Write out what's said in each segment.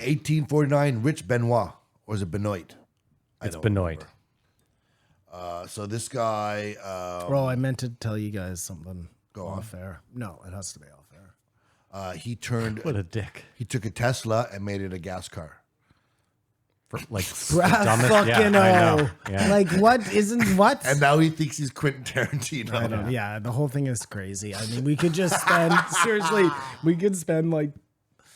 1849, Rich Benoit. Or is it Benoit? It's Benoit. So this guy... I meant to tell you guys something. Go on. Off air. No, it has to be off air. He turned... What a dick. He took a Tesla and made it a gas car. For, like, Fucking I know. Yeah. Like, what isn't what? And now he thinks he's Quentin Tarantino. I don't, yeah, the whole thing is crazy. I mean, we could just spend, seriously, we could spend like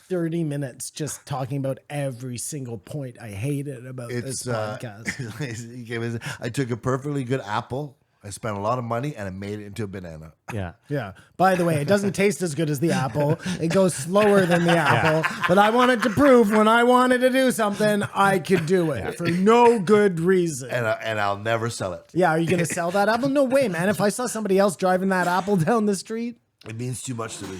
30 minutes just talking about every single point I hated about this podcast. I took a perfectly good apple. I spent a lot of money and I made it into a banana. Yeah. Yeah. By the way, it doesn't taste as good as the apple. It goes slower than the apple. But I wanted to prove when I wanted to do something, I could do it for no good reason. And I'll never sell it. Yeah. Are you going to sell that apple? No way, man. If I saw somebody else driving that apple down the street. It means too much to me.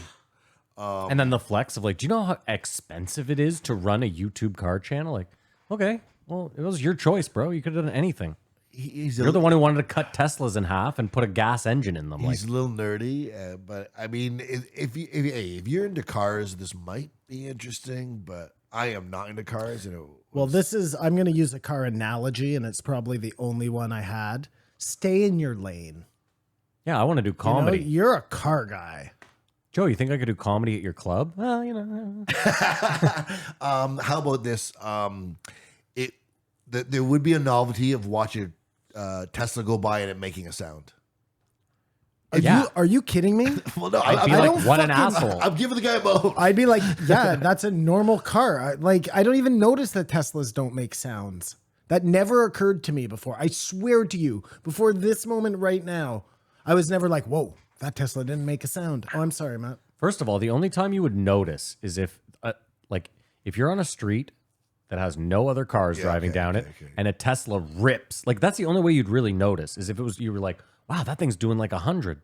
And then the flex of like, do you know how expensive it is to run a YouTube car channel? Like, okay, well, it was your choice, bro. You could have done anything. You're the one who wanted to cut Teslas in half and put a gas engine in them. He's a little nerdy, but I mean, if you're into cars, this might be interesting. But I am not into cars. Well, I'm going to use a car analogy, and it's probably the only one I had. Stay in your lane. Yeah, I want to do comedy. You're a car guy. Joe, you think I could do comedy at your club? Well, you know. How about this? There would be a novelty of watching Tesla go by and it making a sound. Are you kidding me? Well, no, I'd be like, what an asshole. I'm giving the guy a bone. I'd be like, yeah, that's a normal car. I don't even notice that Teslas don't make sounds. That never occurred to me before. I swear to you, before this moment right now, I was never like, whoa, that Tesla didn't make a sound. Oh, I'm sorry, Matt. First of all, the only time you would notice is if you're on a street that has no other cars driving down it, and a Tesla rips. Like, that's the only way you'd really notice, is if you were like, wow, that thing's doing like 100.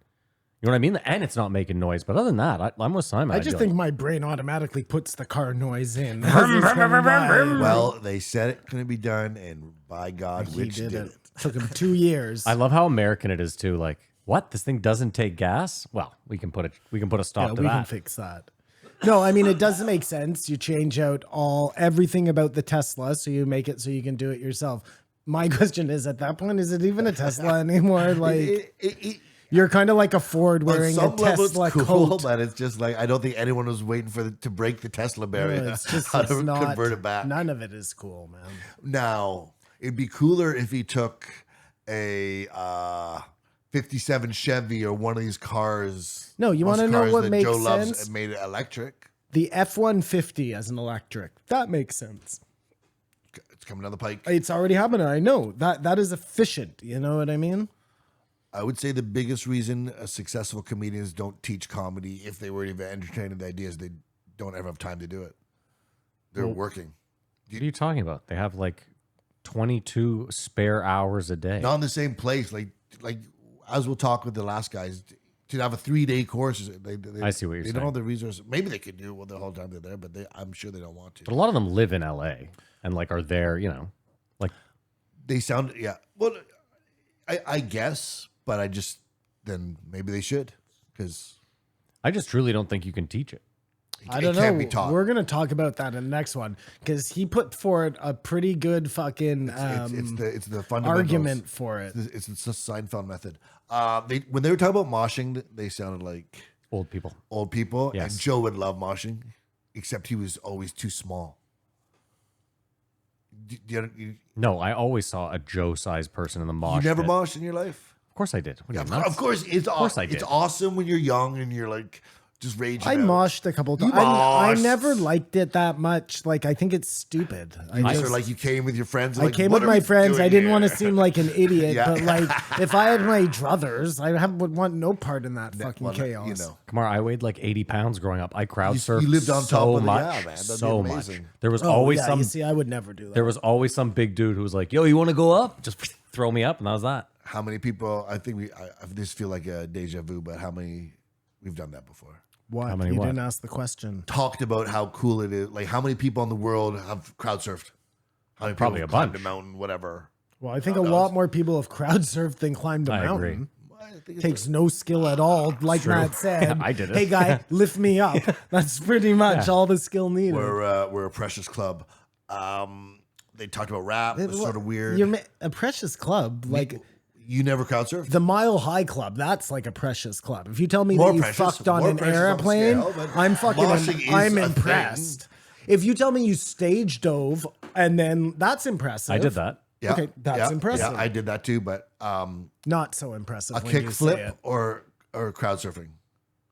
You know what I mean? And it's not making noise. But other than that, I'm with Simon. I just think my brain automatically puts the car noise in. Well, they said it couldn't be done, and by God, Rich did it. Took him 2 years. I love how American it is too. Like, what? This thing doesn't take gas? Well, we can put a stop to that. We can fix that. No, I mean, it doesn't make sense. You change out everything about the Tesla, so you make it so you can do it yourself. My question is, at that point, is it even a Tesla anymore? Like, you're kind of like a Ford wearing a Tesla coat. But it's just like, I don't think anyone was waiting to break the Tesla barrier. No, it's just how to convert it back. None of it is cool, man. Now, it'd be cooler if he took a 57 Chevy or one of these cars. No, you want to know what makes Joe sense? Loves and made it electric. The F-150 as an electric. That makes sense. It's coming down the pike. It's already happening. I know. That is efficient. You know what I mean? I would say the biggest reason successful comedians don't teach comedy, if they were even entertaining the ideas, they don't ever have time to do it. They're working. What are you talking about? They have like 22 spare hours a day. Not in the same place. Like as we'll talk with the last guys, to have a 3-day course. I see what you're saying. They don't have the resources. Maybe they could do it the whole time they're there, but I'm sure they don't want to. But a lot of them live in LA and like are there, like they sound, yeah. Well, I guess, but then maybe they should, because I just truly don't think you can teach it. I don't know. We're going to talk about that in the next one, because he put forward a pretty good fucking it's the fundamentals. Argument for it. It's the Seinfeld method. When they were talking about moshing, they sounded like old people. Old people. Yes. And Joe would love moshing, except he was always too small. No, I always saw a Joe-sized person in the mosh. You never pit. moshed in your life? Of course I did. Yeah, of course. It's awesome when you're young and you're like just raging. I moshed a couple times. I never liked it that much. Like, I think it's stupid. You came with your friends. I came with my friends. I didn't want to seem like an idiot, but like if I had my druthers, would want no part in that fucking chaos. Kamar, I weighed like 80 pounds growing up. I crowd surfed. You lived on top of much, man. So much. There was always some. You see, I would never do that. There was always some big dude who was like, "Yo, you want to go up? Just throw me up," and that was that. How many people? I think I just feel like a deja vu, but how many? We've done that before. What? You didn't ask the question. Talked about how cool it is. Like, how many people in the world have crowd surfed? Probably a bunch. Climbed a mountain, whatever. Well, I think a lot more people have crowd surfed than climbed a mountain. Agree. I think Takes no skill at all. Like Matt said, I did it. Hey guy, lift me up. That's pretty much all the skill needed. we're a precious club. They talked about rap. It's sort of weird. You're a precious club. Like You never crowd surf? the Mile High Club, that's like a precious club. If you tell me More that you precious, fucked on more an precious on the airplane, scale, but I'm moshing is I'm a impressed. If you tell me you stage dove and then that's impressive. I did that. Yeah. Okay, that's impressive. Yeah, I did that too, but Not so impressive. a when kick you say flip it. or crowd surfing?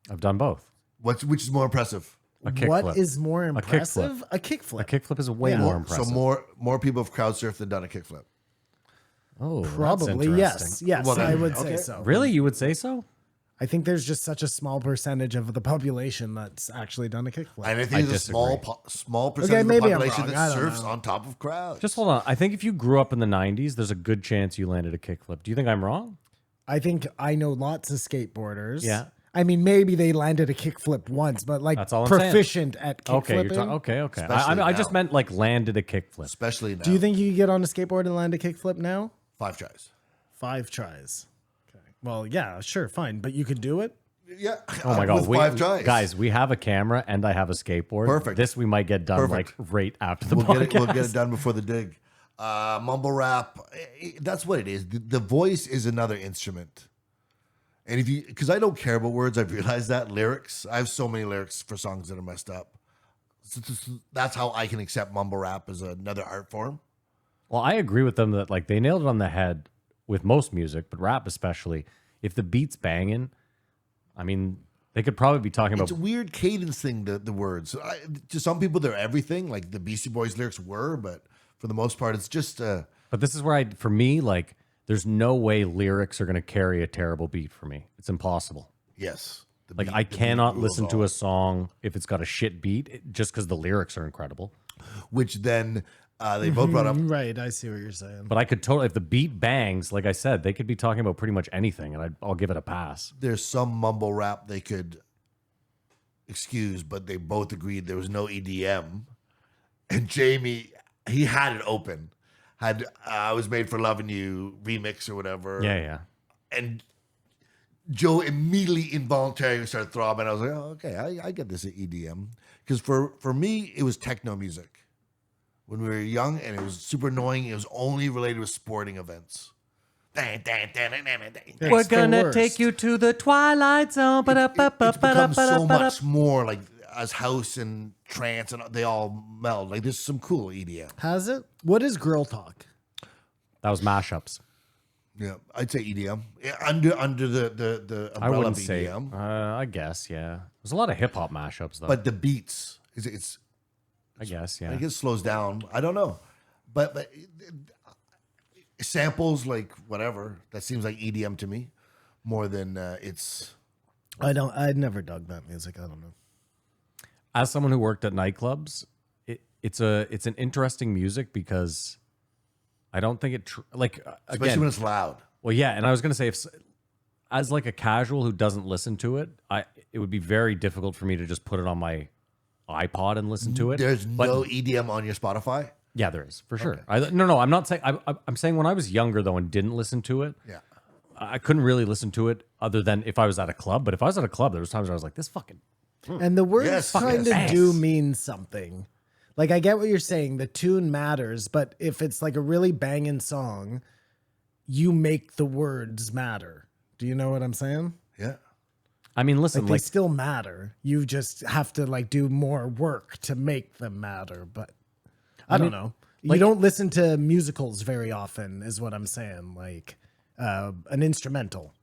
I've done both. Which is more impressive? A kickflip. What is more impressive? A A kickflip. kickflip is way Yeah. more So impressive. So more people have crowd surfed than done a kickflip. Oh, that's Probably yes. interesting. Yes, Well, then, I would okay. say so. Really? You would say so? I think there's just such a small percentage of the population that's actually done a kickflip. And I think I there's a small disagree. small percentage of the maybe I'm population wrong. I that don't surfs know. on top of crowds. Just hold on. I think if you grew up in the 90s, there's a good chance you landed a kickflip. Do you think I'm wrong? I think I know lots of skateboarders. Yeah. I mean, maybe they landed a kickflip once, but like That's all I'm saying. proficient at Okay. kickflipping. Okay. Especially I just now. meant like landed a kickflip. Especially now. Do you think you could get on a skateboard and land a kickflip now? 5 tries? 5 tries. Okay. Well, yeah, sure, fine, but you could do it. Yeah. Oh my God. With 5 tries. Guys, we have a camera and I have a skateboard. Perfect. This we might get done Perfect. like right after the We'll podcast. we'll get it done before the dig. Mumble rap, that's what it is. The voice is another instrument. And because I don't care about words, I've realized that. Lyrics, I have so many lyrics for songs that are messed up. So that's how I can accept mumble rap as another art form. Well, I agree with them that like they nailed it on the head with most music, but rap especially. If the beat's banging, I mean, they could probably be talking It's about. a weird cadence thing, the words. To some people, they're everything, like the Beastie Boys lyrics were, but for the most part, it's just... But this is where for me, like, there's no way lyrics are going to carry a terrible beat for me. It's impossible. yes. The Like, beat- I the beat cannot rules listen all. to a song if it's got a shit beat just because the lyrics are incredible. Which then they both brought up. Right, I see what you're saying. But I could totally, if the beat bangs, like I said, they could be talking about pretty much anything, and I'll give it a pass. There's some mumble rap they could excuse, but they both agreed there was no EDM. And Jamie, he had it open. Had I Was Made for Loving You remix or whatever. Yeah. And Joe immediately involuntarily started throbbing. I was like, oh, okay, I get this at EDM. Because for me, it was techno music when we were young, and it was super annoying. It was only related with sporting events. We're the gonna worst. take you to the Twilight Zone. It's become so much more like as house and trance, and they all meld. Like there's some cool EDM. Has it? What is girl talk? That was mashups. Yeah, I'd say EDM. Yeah, under the I umbrella wouldn't of say. EDM. I guess, yeah. There's a lot of hip hop mashups though. But the beats, it's I guess, yeah. I guess slows down. I don't know, but samples like whatever that seems like EDM to me more than it's. I'd never dug that music. I don't know. As someone who worked at nightclubs, it's an interesting music because I don't think it Especially again. when it's loud. Well, yeah, and I was gonna say as like a casual who doesn't listen to it, it would be very difficult for me to just put it on my iPod and listen to it. There's But- no EDM on your Spotify. Yeah, there is for sure. No, I'm not saying. I'm saying when I was younger though and didn't listen to it, Yeah. I couldn't really listen to it other than if I was at a club. But if I was at a club, there was times where I was like, "This fucking." And the words Yes, kind of yes. do mean something. Like I get what you're saying. The tune matters, but if it's like a really banging song, you make the words matter. Do you know what I'm saying? Yeah. I mean, listen, They still matter. You just have to like do more work to make them matter. But I don't know. You don't listen to musicals very often, is what I'm saying. Like an instrumental.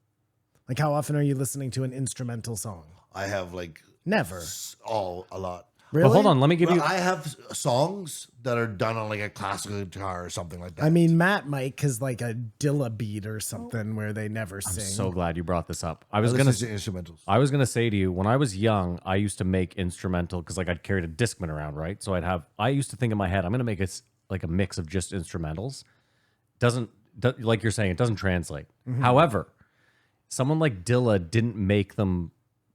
Like how often are you listening to an instrumental song? I have like Never. a lot. Really? But hold on, let me give Well, you. I have songs that are done on like a classical guitar or something like that. I mean, Matt might cause like a Dilla beat or something where they never sing. So glad you brought this up. I I was listen gonna. to instrumentals. I was gonna say to you when I was young, I used to make instrumental because like I'd carried a Discman around, right? So I used to think in my head, I'm gonna make like a mix of just instrumentals. Like you're saying, it doesn't translate. However, someone like Dilla didn't make them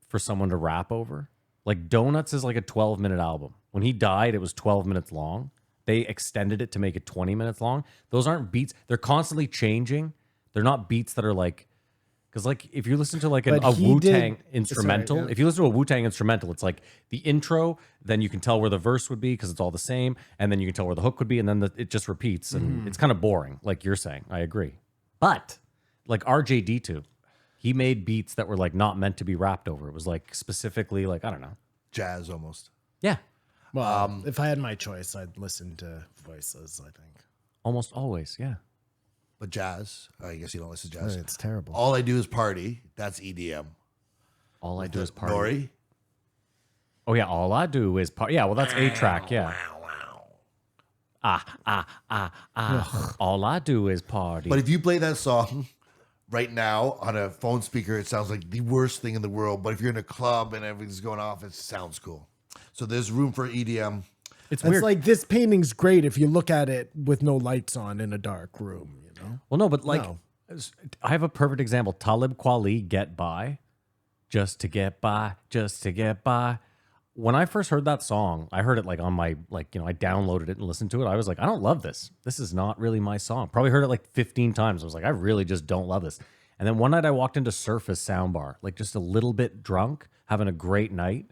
for someone to rap over. Like Donuts is like a 12-minute album. When he died, it was 12 minutes long. They extended it to make it 20 minutes long. Those aren't beats. They're constantly changing. They're not beats that are like Because like if you listen to like But a he Wu-Tang did- instrumental, sorry, yeah. if you listen to a Wu-Tang instrumental, it's like the intro, then you can tell where the verse would be because it's all the same, and then you can tell where the hook would be, and then it just repeats, and it's kind of boring, like you're saying. I agree. But like RJD2, he made beats that were like not meant to be rapped over. It was like specifically like, I don't know. Jazz almost. Yeah. Well, if I had my choice, I'd listen to voices, I think. Almost always, yeah. But jazz, I guess you don't listen to jazz. It's terrible. All I do is party. That's EDM. All I do is party. Nori. Oh yeah, all I do is party. Yeah, well that's A track, yeah. All I do is party. But if you play that song right now on a phone speaker, it sounds like the worst thing in the world. But if you're in a club and everything's going off, it sounds cool. So there's room for EDM. it's It's weird. like this painting's great if you look at it with no lights on in a dark room, you know? Well, no, but like, No. I have a perfect example. Talib Kweli, Get By. Just to get by, just to get by. When I first heard that song, I heard it like on my, like, you know, I downloaded it and listened to it. I was like, I don't love this. This is not really my song. Probably heard it like 15 times. I was like, I really just don't love this. And then one night I walked into Surface Soundbar, like just a little bit drunk, having a great night.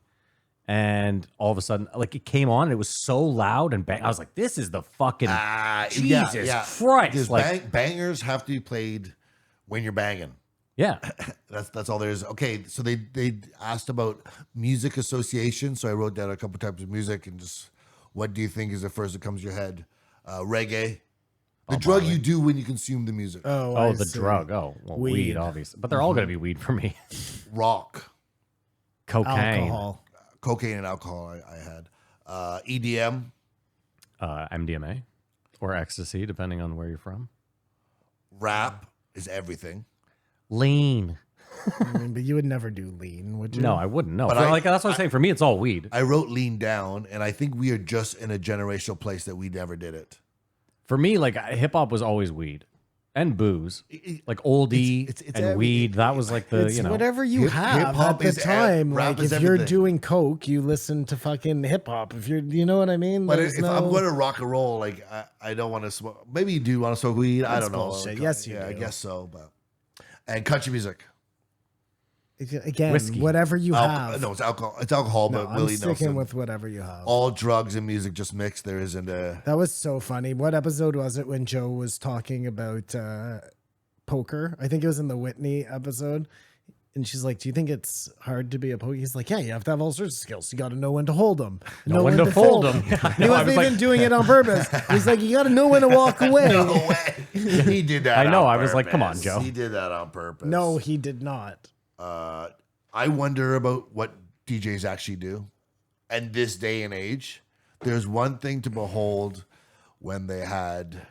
And all of a sudden, like it came on and it was so loud and bang. I was like, this is the fucking Jesus Christ. Because Like, bangers have to be played when you're banging. yeah. That's all there is. Okay, so they asked about music association. So I wrote down a couple types of music and just what do you think is the first that comes to your head? Reggae. The drug you do when you consume the music. Oh, Oh, I the see. drug. Oh, well, weed, obviously. But they're all going to be weed for me. Rock. Cocaine. Alcohol. Cocaine and alcohol I had. EDM. MDMA or ecstasy, depending on where you're from. Rap is everything. Lean. I mean, but you would never do lean, would you? No, I wouldn't. No, But like that's what I'm saying. For me, it's all weed. I wrote lean down, and I think we are just in a generational place that we never did it. For me, like hip hop was always weed and booze, like oldie it's and every- weed. That was like the It's you know. whatever you Hip- have hip-hop at the is time. rap Like is if you're everything. doing coke, you listen to fucking hip hop. If you're, you know what I mean? But There's if I'm going to rock and roll, like I don't want to smoke. Maybe you do want to smoke weed. I That's don't know. bullshit. Yes, you yeah, I do. guess so. But and country music. again, Whiskey. whatever you have. No, it's alcohol. It's alcohol, No, but I'm Willie sticking Nelson. with whatever you have. All drugs and music just mixed. There isn't a. That was so funny. What episode was it when Joe was talking about poker? I think it was in the Whitney episode. And she's like, "Do you think it's hard to be a poker?" He's like, "Yeah, you have to have all sorts of skills. You got to know when to hold them, Know when to fold 'em." He wasn't even doing it on purpose. He's like, "You got to know when to walk away." No way. He did that. I know, on I was like, come on, purpose. Joe. He did that on purpose. No, he did not. I wonder about what DJs actually do. And this day and age, there's one thing to behold when they had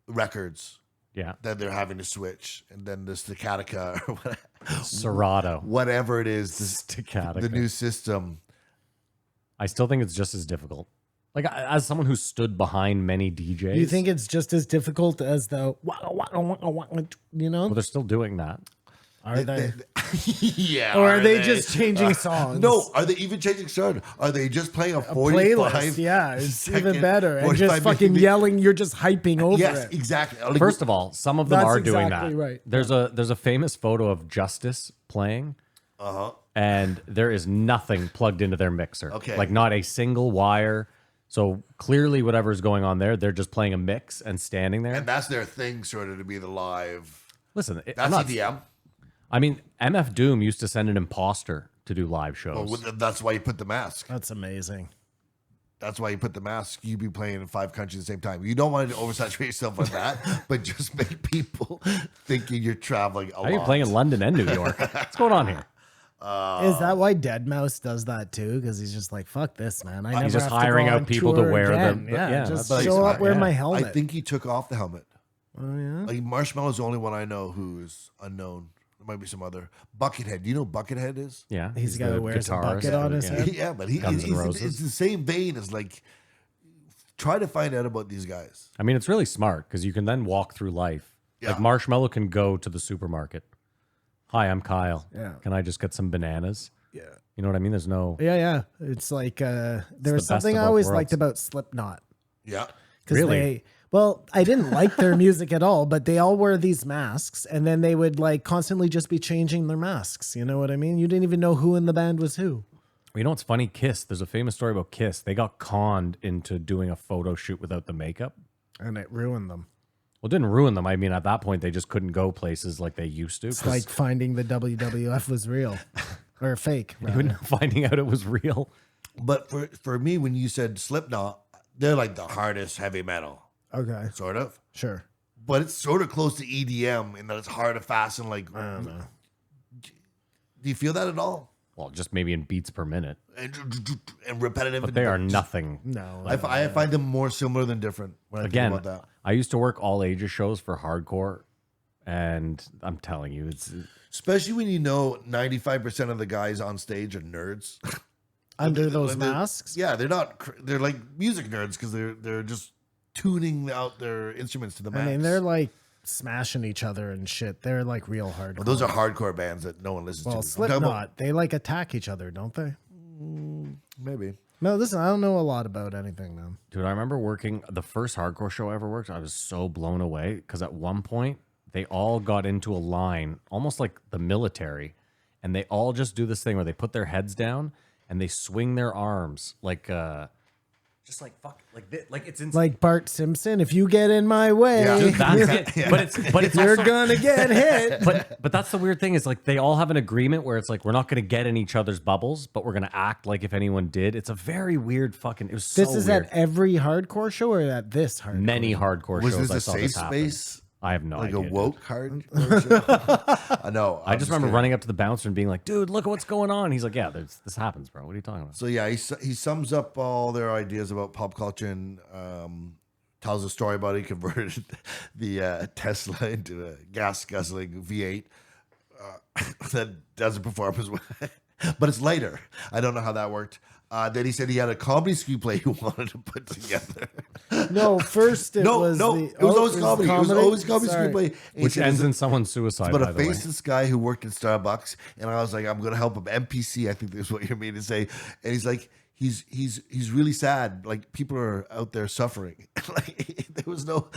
records Yeah, that they're having to switch, and then the staccatica or Serato. whatever it is, Staccatica. the new system. I still think it's just as difficult. Like as someone who stood behind many DJs, You think it's just as difficult as the, you know? well, they're still doing that. Are they? Yeah. Or are they just changing songs? No, are they even changing songs? Are they just playing a 45? Playlist, yeah, it's second, even better. And 45 just fucking minute- yelling, you're just hyping over Yes, it. exactly. Like, First of all, some of them That's are doing exactly that. right. There's a famous photo of Justice playing, and there is nothing plugged into their mixer. Okay. Like not a single wire. So clearly, whatever's going on there, they're just playing a mix and standing there. and that's their thing, sort of, to be the live. Listen, I'm That's not- EDM. I mean, MF Doom used to send an imposter to do live shows. Well, that's why you put the mask. That's amazing. That's why you put the mask. You be playing in 5 countries at the same time. You don't want to oversaturate yourself with that, but just make people thinking you're traveling a How lot. are you playing in London and New York? What's going on here? Is that why Deadmau5 does that too? Because he's just like, fuck this, man. I never just have to hiring go out on people to tour wear again. the- yeah, yeah, just that's show like- up, wear yeah. my I helmet. think he took off the helmet. Oh yeah. Like Marshmallow's the only one I know who is unknown. There might be some other. Buckethead. Do you know who Buckethead is? Yeah, He's the guy the who wears a guitarist bucket on his yeah. head. Yeah, but Guns N' Roses. it's the same vein as like. Try to find out about these guys. I mean, it's really smart because you can then walk through life. Like Yeah. Marshmallow can go to the supermarket. Hi, I'm Kyle. Yeah. Can I just get some bananas? Yeah. You know what I mean? There's no. Yeah, yeah. It's like there was the best something of I both always worlds. liked about Slipknot. Yeah. Really? Well, I didn't like their music at all, but they all wear these masks, and then they would like constantly just be changing their masks. You know what I mean? You didn't even know who in the band was who. You know what's funny? Kiss. There's a famous story about Kiss. They got conned into doing a photo shoot without the makeup. And it ruined them. Well, it didn't ruin them. I mean, at that point, they just couldn't go places like they used to. It's like finding the WWF was real or fake. Finding out it was real. But for me, when you said Slipknot, they're like the hardest heavy metal, Okay, sort of. sure. But it's sort of close to EDM in that it's hard to fasten. Like, I don't know. do you feel that at all? Well, just maybe in beats per minute. And repetitive. But they are nothing. No, I find them more similar than different when I Again, think about that. I used to work all ages shows for hardcore, and I'm telling you, it's Especially when you know 95% of the guys on stage are nerds. under those They're- masks. Yeah, they're not. They're like music nerds because they're just tuning out their instruments to the max. I mean, they're like smashing each other and shit. They're like real hardcore. Well, those are hardcore bands that no one listens Well, to. I'm talking about- Slipknot, they like attack each other, don't they? maybe. No, listen, I don't know a lot about anything, man. dude. I remember working the first hardcore show I ever worked. I was so blown away because at one point they all got into a line, almost like the military, and they all just do this thing where they put their heads down and they swing their arms like just like fuck like this, like it's insane. Like Bart Simpson, if you get in my way, Yeah. Dude, that's it. But it's you're also, gonna get hit. but that's the weird thing is like they all have an agreement where it's like we're not going to get in each other's bubbles, but we're going to act like if anyone did. It's a very weird fucking. It was so This is weird. at every hardcore show or at this hardcore? Many hardcore Was shows this I a saw safe this happen. space? I have no Like idea. a dude. woke hardcore show? I know. I just remember kidding. running up to the bouncer and being like, "Dude, look at what's going on." He's like, "Yeah, this happens, bro. What are you talking about?" So yeah, he sums up all their ideas about pop culture and tells a story about he converted the Tesla into a gas guzzling V8 that doesn't perform as well, but it's lighter. I don't know how that worked. Then he said he had a comedy screenplay he wanted to put together. No, first it was it was always comedy. It was always comedy Sorry. screenplay. And he Which said ends it's in someone's suicide. about by a the way. faceless guy who worked at Starbucks, and I was like, I'm gonna help him. NPC, I think that's what you're meaning to say. And he's like, he's really sad. Like people are out there suffering. Like there was no.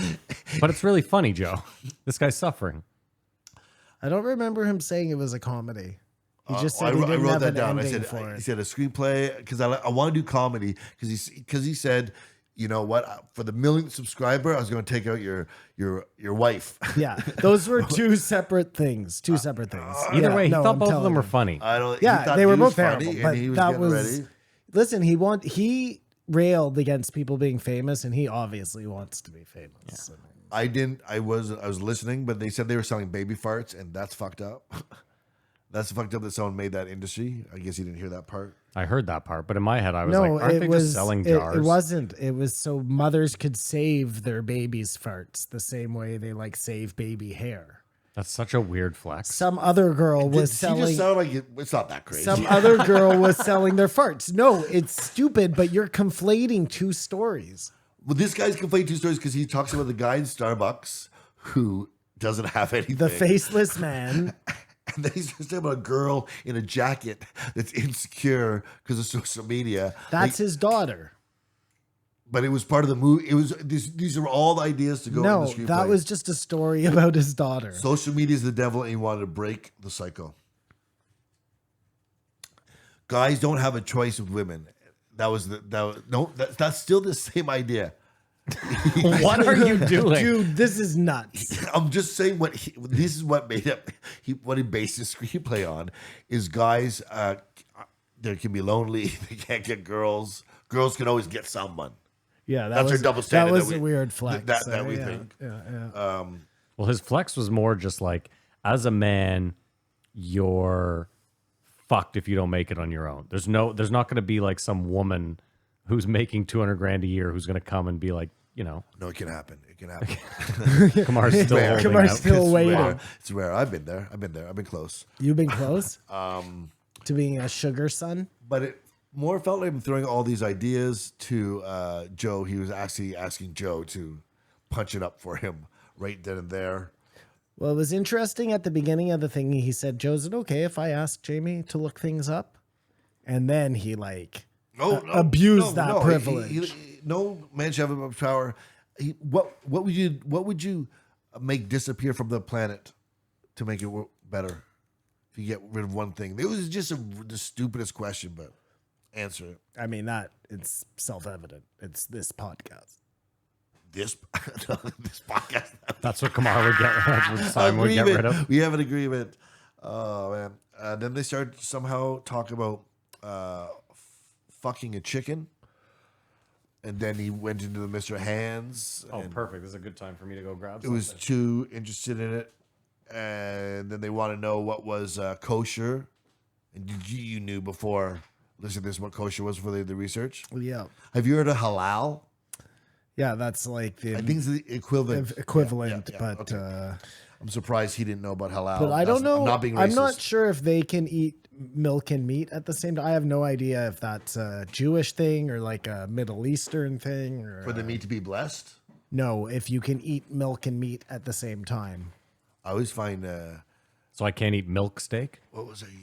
But it's really funny, Joe. This guy's suffering. I don't remember him saying it was a comedy. He just said I he didn't wrote have that an down. I ending said for he it. said a screenplay because I want to do comedy because he said, you know what, for the millionth subscriber, I was going to take out your wife. Yeah, those were two separate things. Two separate things. Either Yeah, way, he no, thought I'm both of telling them were you. funny. I don't. Yeah, he thought they he were was both funny, terrible, and but he was that getting was. ready. Listen, he railed against people being famous, and he obviously wants to be famous. I didn't. I was listening, but they said they were selling baby farts, and that's fucked up. That's fucked up that someone made that industry. I guess you didn't hear that part. I heard that part, but in my head, I was No, like, "Aren't it they was just selling it, jars?" it wasn't. It was so mothers could save their babies' farts the same way they like save baby hair. That's such a weird flex. Some other girl was He selling. just sound like it's not that crazy. Some other girl was selling their farts. No, it's stupid, but you're conflating two stories. Well, this guy's conflating two stories because he talks about the guy in Starbucks who doesn't have anything. The faceless man. And then he's just talking about a girl in a jacket that's insecure because of social media. That's his daughter. But it was part of the movie. It was these are all the ideas to go in No, the screenplay. that was just a story about his daughter. Social media is the devil, and he wanted to break the cycle. Guys don't have a choice with women. That's still the same idea. What are you doing? Dude, this is nuts. I'm just saying this is what made up. What he based his screenplay on is guys. They can be lonely. They can't get girls. Girls can always get someone. Yeah, That's our double standard That was that a we- weird flex. that we yeah, think. Yeah. Well, his flex was more just like, as a man, you're fucked if you don't make it on your own. There's not going to be like some woman who's making $200,000 a year who's going to come and be like, you know, No, it can happen. It can happen. Kamar's still Rare. holding Kamar's out. still It's waiting. rare. It's rare. I've been there. I've been close. You've been close to being a sugar son. But it more felt like I'm throwing all these ideas to Joe. He was actually asking Joe to punch it up for him right then and there. Well, it was interesting at the beginning of the thing. He said, "Joe, is it okay if I ask Jamie to look things up?" And then he like abused that privilege. No man should have much power. What would you make disappear from the planet to make it work better? If you get rid of one thing, it was just the stupidest question, but answer it. I mean, that it's self-evident. It's this podcast. This this podcast. That's what Kamar would get. That's what Simon would get rid of. We have an agreement. Oh man! Then they started somehow talking about fucking a chicken, and then he went into the Mr. Hands. Oh, and perfect. This is a good time for me to go grab it something. was too interested in it, and then they want to know what was kosher. And you knew before listening to this what kosher was before they did the research? Yeah. Have you heard of halal? Yeah, that's like the I think it's the equivalent. equivalent, Yeah, but okay. I'm surprised he didn't know about halal. but I don't know. I'm not being racist. I'm not sure if they can eat milk and meat at the same time. I have no idea if that's a Jewish thing or like a Middle Eastern thing or For the meat to be blessed? no, if you can eat milk and meat at the same time. I always find, So I can't eat milk steak? what was I eating?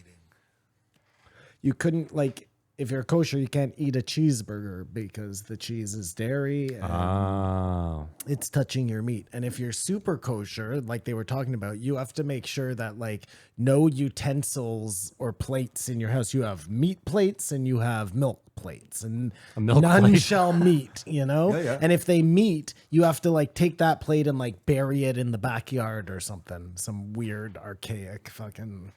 You couldn't like if you're kosher, you can't eat a cheeseburger because the cheese is dairy and Oh. it's touching your meat. And if you're super kosher, like they were talking about, you have to make sure that like no utensils or plates in your house. You have meat plates and you have milk plates, and milk none plate. shall meet, you know? Yeah. And if they meet, you have to like take that plate and like bury it in the backyard or something. Some weird archaic fucking.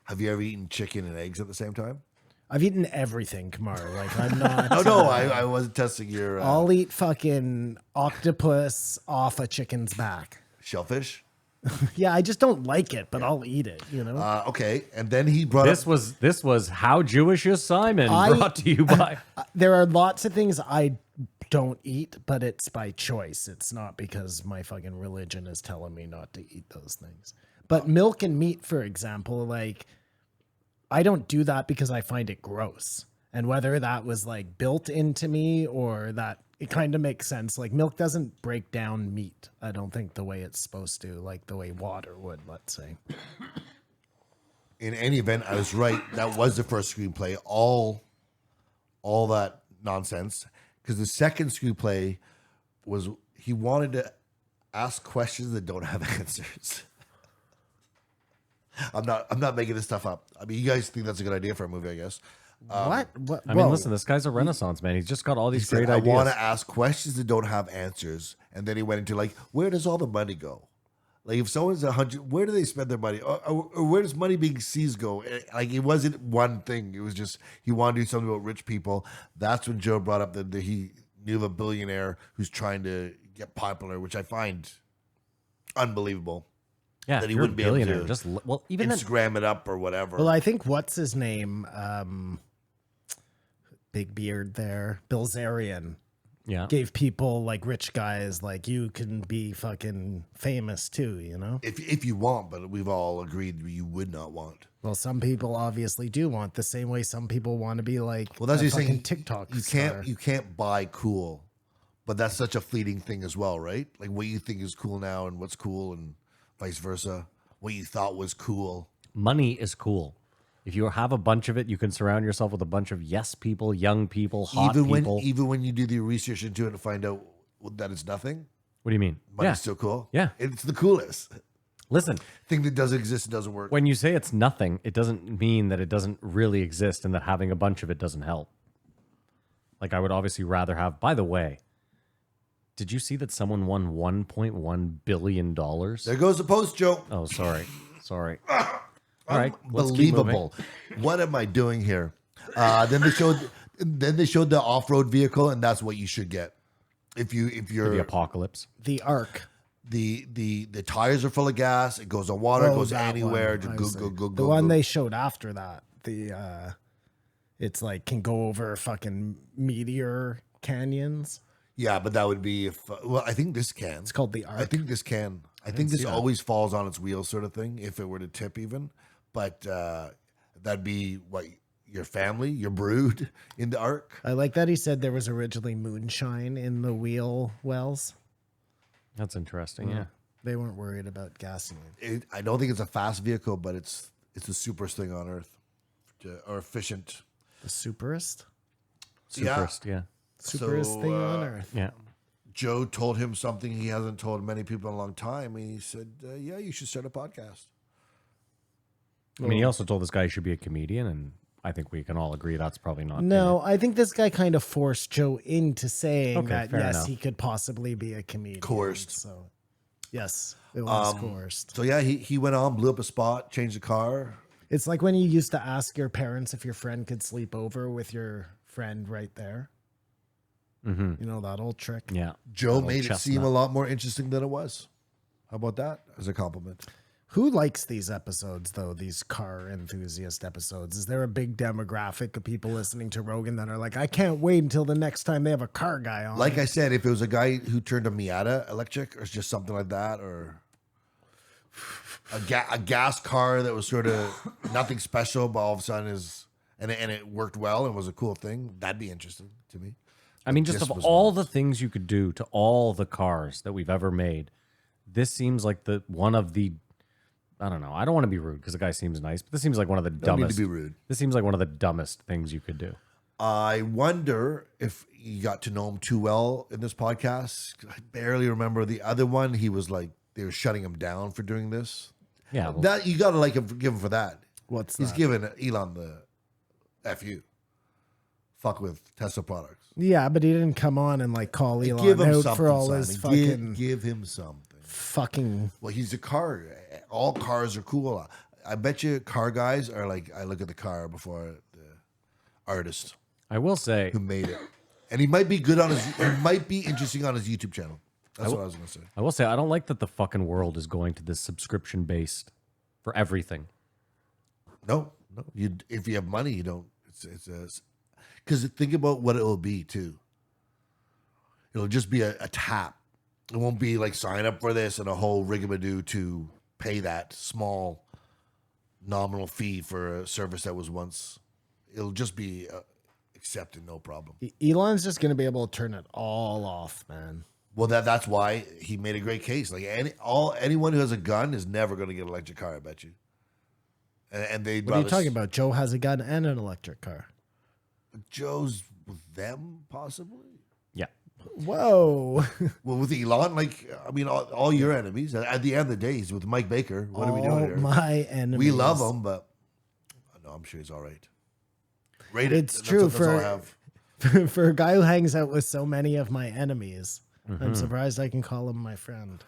Have you ever eaten chicken and eggs at the same time? I've eaten everything, Kamar. Like I'm not. No, I wasn't testing your I'll eat fucking octopus off a chicken's back. shellfish. Yeah, I just don't like it, but I'll eat it, you know? Okay, and then he brought This up... was How Jewish is Simon, I- brought to you by There are lots of things I don't eat, but it's by choice. It's not because my fucking religion is telling me not to eat those things. But milk and meat, for example, like I don't do that because I find it gross. And whether that was like built into me or that it kind of makes sense. Like milk doesn't break down meat, I don't think, the way it's supposed to, like the way water would, let's say. In any event, I was right. That was the first screenplay. All that nonsense. Because the second screenplay was he wanted to ask questions that don't have answers. I'm not making this stuff up. I mean, you guys think that's a good idea for a movie, I guess. What? I mean, listen, this guy's a renaissance man. He's just got all these He said, great I ideas. want to ask questions that don't have answers. And then he went into like, where does all the money go? Like if someone's 100, where do they spend their money? Or where does money being seized go? Like it wasn't one thing. It was just, he wanted to do something about rich people. That's when Joe brought up that he knew of a billionaire who's trying to get popular, which I find unbelievable. Yeah, that he you're a wouldn't be able billionaire. to Just well, even then, Instagram it up or whatever. Well, I think what's his name? Big beard there. Bilzerian yeah. gave people like rich guys like you can be fucking famous too, you know? if you want, but we've all agreed you would not want. Well, some people obviously do want the same way some people want to be like Well, that's a what you're fucking saying. TikTok You star. can't buy cool, but that's such a fleeting thing as well, right? Like what you think is cool now and what's cool and vice versa. What you thought was cool. Money is cool. If you have a bunch of it, you can surround yourself with a bunch of yes people, young people, hot people. Even when you do the research into it and find out that it's nothing, What do you mean? money's Yeah. still cool. Yeah. It's the coolest Listen, thing that doesn't exist and doesn't work. when you say it's nothing, it doesn't mean that it doesn't really exist and that having a bunch of it doesn't help. Like I would obviously rather have, by the way, did you see that someone won $1.1 billion? There goes the post, Joe. Oh, sorry. Sorry. All right. Let's keep moving. Unbelievable. What am I doing here? Then they showed the off-road vehicle, and that's what you should get. If The you're apocalypse. The Ark. the tires are full of gas, it goes on water, it Oh, goes that anywhere. one, Just I go, see. go, go, The go. one go. they showed after that. The it's like can go over fucking meteor canyons. Yeah, but that would be if. Well, I think this can. It's called the Ark. I think this can. I think this see that. always falls on its wheels, sort of thing. If it were to tip, even, but that'd be what your family, your brood in the ark. I like that he said there was originally moonshine in the wheel wells. That's interesting. Yeah. They weren't worried about gassing it. I don't think it's a fast vehicle, but it's the superest thing on earth, or efficient. The superest? Yeah. Superest. Yeah. Superest So, thing on earth. Yeah. Joe told him something he hasn't told many people in a long time. And he said, yeah, you should start a podcast. I mean, he also told this guy he should be a comedian, and I think we can all agree that's probably not. No, I think this guy kind of forced Joe into saying Okay, that fair yes, enough. he could possibly be a comedian. Coerced. So yes, it was coerced. So yeah, he went on, blew up a spot, changed the car. It's like when you used to ask your parents if your friend could sleep over with your friend right there. You know that old trick. Yeah. Joe Little made it seem chestnut. a lot more interesting than it was. How about that as a compliment? Who likes these episodes, though, these car enthusiast episodes? Is there a big demographic of people listening to Rogan that are like, I can't wait until the next time they have a car guy on? Like I said, if it was a guy who turned a Miata electric or just something like that, or a gas car that was sort of nothing special, but all of a sudden and it worked well and was a cool thing, that'd be interesting to me. I mean, just This of was all the things you could do to all the cars that we've ever made, this seems like one of the. I don't know. I don't want to be rude because the guy seems nice, but this seems like one of the Don't need dumbest. to be rude. This seems like one of the dumbest things you could do. I wonder if you got to know him too well in this podcast. I barely remember the other one. He was like, they were shutting him down for doing this. Yeah. Well, That you gotta like him, give him for that. What's He's that? giving Elon the FU. Fuck with Tesla products. Yeah, but he didn't come on and like call Elon Give him out something, for all his Simon. fucking Give him something. fucking. Well, he's a car. All cars are cool. I bet you car guys are like, I look at the car before the artist I will say, who made it. And he might be good on his, he might be interesting on his YouTube channel. That's what I was going to say. I don't like that the fucking world is going to this subscription based for everything. No. If you have money, you don't. Because think about what it will be too. It'll just be a tap. It won't be like sign up for this and a whole rigamadoo to pay that small nominal fee for a service that was once. It'll just be accepted, no problem. Elon's just going to be able to turn it all off, man. Well, that's why he made a great case. Like anyone who has a gun is never going to get an electric car. I bet you. And they. What are you talking about? Joe has a gun and an electric car. Joe's with them possibly. Yeah. Whoa. Well, with Elon, like I mean, all your enemies. At the end of the day, he's with Mike Baker. What are we doing here? My enemies. We love him, but no, I'm sure he's all right. Rated. It's true for a guy who hangs out with so many of my enemies. I'm surprised I can call him my friend.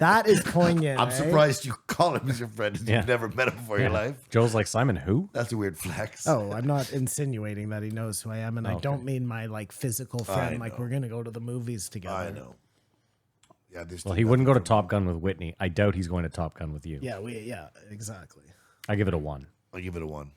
That is poignant. I'm eh? surprised you call him as your friend. Yeah. You've never met him before in your life. Joe's like, Simon, who? That's a weird flex. Oh, I'm not insinuating that he knows who I am, and I Okay. don't mean my like physical friend. Like know. we're gonna go to the movies together. I know. Yeah, this. Well, he wouldn't go to Top Gun with Whitney. I doubt he's going to Top Gun with you. Yeah, exactly. I give it a 1. I'll give it a 1.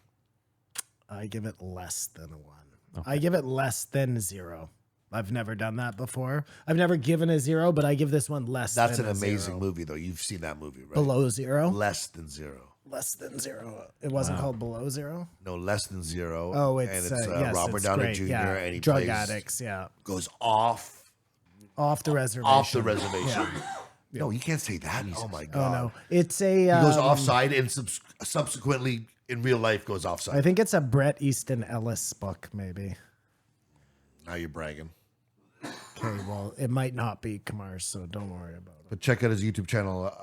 I give it less than a 1. I give it less than 0. I've never done that before. I've never given a 0, but I give this one less. That's than an a amazing 0. movie, though. You've seen that movie, right? Below 0. Less than 0. Less than 0. It wasn't called Below 0. No, less than 0. Oh, it's and it's yes, Robert it's Downey great. Jr. Yeah. and he drug plays, addicts. Yeah, goes off off the reservation. off the reservation. No, you can't say that. Oh my Oh god. no, it's a. He goes offside and subsequently in real life goes I offside. think it's a Bret Easton Ellis book, maybe. Now you're bragging. Okay, well, it might not be Kamar, so don't worry about it. But check out his YouTube channel.